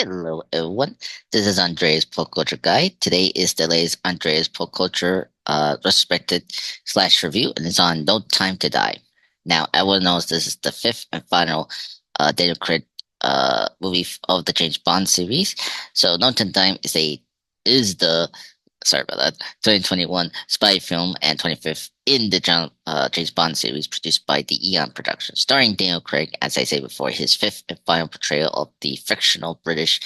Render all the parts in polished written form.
Hello, everyone. This is Andre's Pop Culture Guide. Today is the latest Andre's Pop Culture retrospective slash review, and it's on No Time to Die. Now, everyone knows this is the fifth and final Daniel Craig movie of the James Bond series. So, No Time to Die is the sorry about that 2021 spy film and 25th in the James Bond series produced by the Eon Productions, starring Daniel Craig, as I said before, his fifth and final portrayal of the fictional British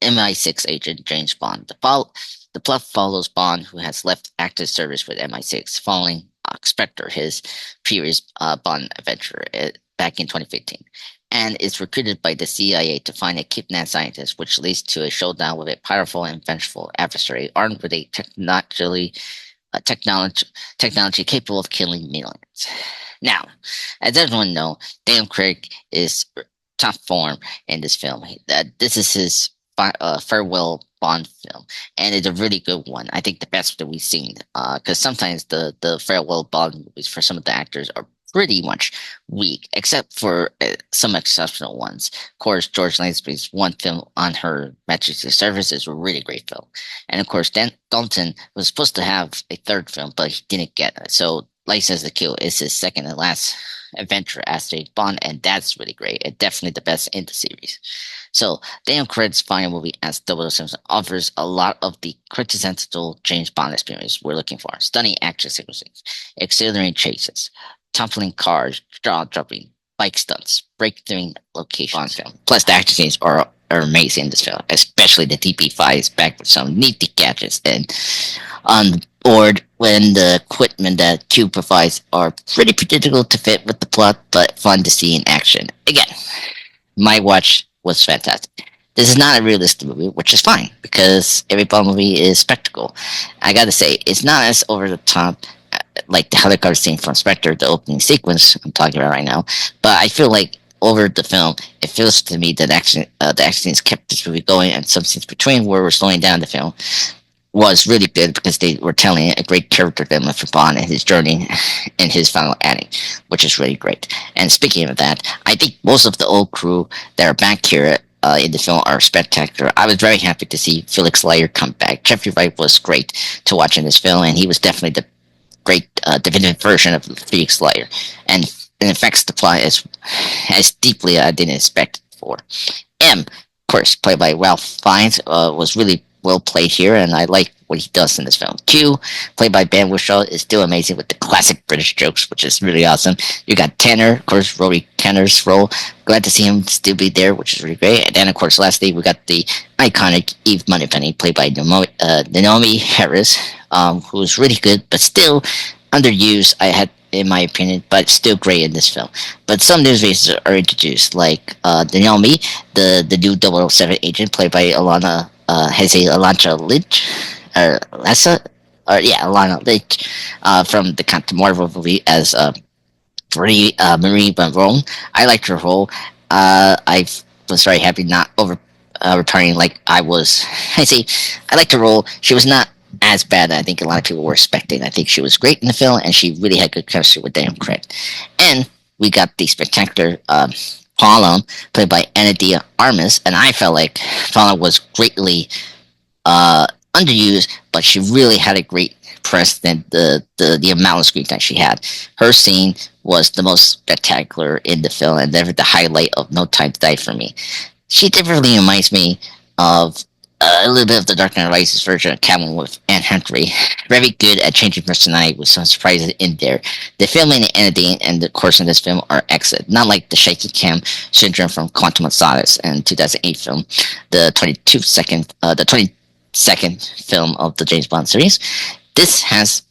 MI6 agent James Bond. The plot follows Bond, who has left active service with MI6 following Spectre, his previous Bond adventure back in 2015, and is recruited by the CIA to find a kidnapped scientist, which leads to a showdown with a powerful and vengeful adversary armed with a technology capable of killing millions. Now, as everyone knows, Daniel Craig is top form in this film. This is his farewell Bond film, and it's a really good one. I think the best that we've seen. Because sometimes the farewell Bond movies for some of the actors are pretty much weak, except for some exceptional ones. Of course, George Lazenby's one film on Her Majesty's Service is a really great film, and of course, Dan Dalton was supposed to have a third film, but he didn't get it. So, License to Kill is his second and last adventure as James Bond, and that's really great. And definitely the best in the series. So, Daniel Craig's final movie as 007 offers a lot of the quintessential James Bond experience we're looking for: stunning action sequences, exhilarating chases, toppling cars, jaw dropping bike stunts, breakthrough location film. Plus, the action scenes are amazing in this film, especially the DP5 back with some neat gadgets and on board when the equipment that Q provides are pretty predictable to fit with the plot, but fun to see in action. Again, my watch was fantastic. This is not a realistic movie, which is fine because every Bond movie is spectacle. I gotta say, it's not as over the top like the helicopter scene from Spectre, the opening sequence I'm talking about right now. But I feel like over the film, it feels to me that the action scenes kept this movie going, and some scenes between where we're slowing down the film was really good because they were telling a great character development for Bond and his journey and his final ending, which is really great. And speaking of that, I think most of the old crew that are back here in the film are spectacular. I was very happy to see Felix Leiter come back. Jeffrey Wright was great to watch in this film, and he was definitely the great definitive version of Felix Leiter, and it affects the plot as deeply as I didn't expect it for. M, of course, played by Ralph Fiennes, was really well played here, and I like what he does in this film. Q, played by Ben Whishaw, is still amazing with the classic British jokes, which is really awesome. You got Tanner, of course, Rory Tanner's role. Glad to see him still be there, which is really great. And then, of course, lastly, we got the iconic Eve Moneypenny, played by Naomi Harris, who's really good, but still underused, in my opinion, but still great in this film. But some new faces are introduced, like Naomi, the new 007 agent, played by Alana Lynch, or Lessa, or yeah, Alana Lynch, from the Captain Marvel movie as Marie Van. I liked her role. I was very happy not returning like I was. I liked her role. She was not as bad as I think a lot of people were expecting. I think she was great in the film, and she really had good chemistry with Daniel Craig. And we got the spectacular Paula, played by Anna de Armas, and I felt like Paula was greatly underused, but she really had a great press than the amount of screen time she had. Her scene was the most spectacular in the film, and never the highlight of No Time to Die for me. She definitely reminds me of a little bit of the Dark Knight Rises version of Catwoman with Anne Hathaway. Very good at changing personality with some surprises in there. The filming and editing and the course in this film are excellent. Not like the shaky cam syndrome from Quantum of Solace and 2008 film, the 22nd film of the James Bond series. This has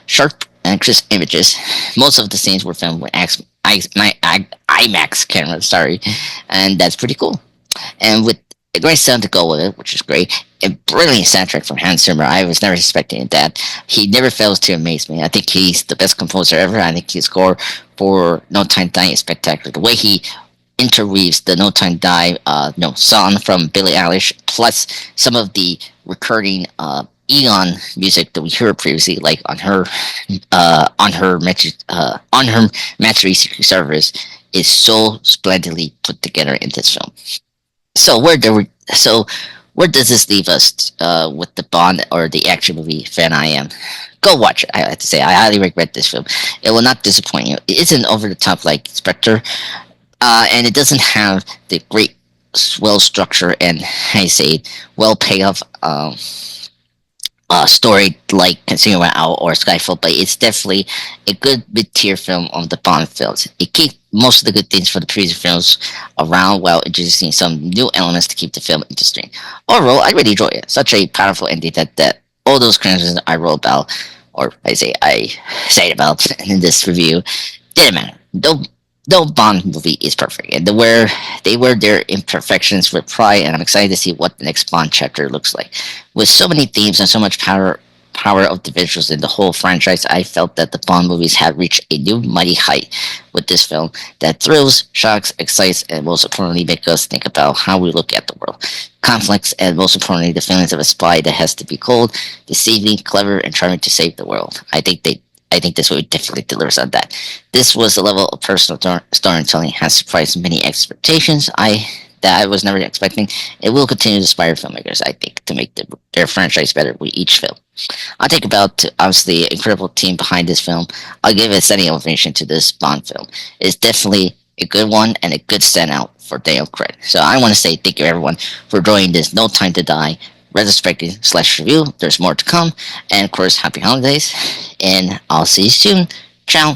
sharp and crisp images. Most of the scenes were filmed with IMAX cameras, and that's pretty cool. And with a great sound to go with it, which is great. A brilliant soundtrack from Hans Zimmer. I was never expecting that. He never fails to amaze me. I think he's the best composer ever. I think his score for No Time to Die is spectacular. The way he interweaves the No Time to Die song from Billie Eilish, plus some of the recurring Eon music that we heard previously, like on her Mastery Secret Service, is so splendidly put together in this film. So where does this leave us with the Bond or the action movie fan I am? Go watch it. I have to say I highly recommend this film. It will not disappoint you. It isn't over the top like Spectre, and it doesn't have the great well structure and I say well payoff story like Consumer Out or Skyfall, but it's definitely a good mid-tier film on the Bond films. It keeps most of the good things for the previous films around while introducing some new elements to keep the film interesting. Overall, I really enjoy it. Such a powerful ending that all those criticisms I wrote about, or I say about in this review, didn't matter. No Bond movie is perfect, and they wear their imperfections with pride. And I'm excited to see what the next Bond chapter looks like. With so many themes and so much power of the visuals in the whole franchise, I felt that the Bond movies have reached a new mighty height with this film that thrills, shocks, excites, and most importantly, make us think about how we look at the world. Conflicts, and most importantly, the feelings of a spy that has to be cold, deceiving, clever, and charming to save the world. I think this movie definitely delivers on that. This was a level of personal storytelling has surprised many expectations I was never expecting. It will continue to inspire filmmakers, I think, to make their franchise better with each film. I'll take about obviously the incredible team behind this film. I'll give a standing ovation to this Bond film. It's definitely a good one and a good standout for Daniel Craig. So I want to say thank you everyone for joining this No Time to Die retrospective slash review. There's more to come, and of course, happy holidays, and I'll see you soon. Ciao.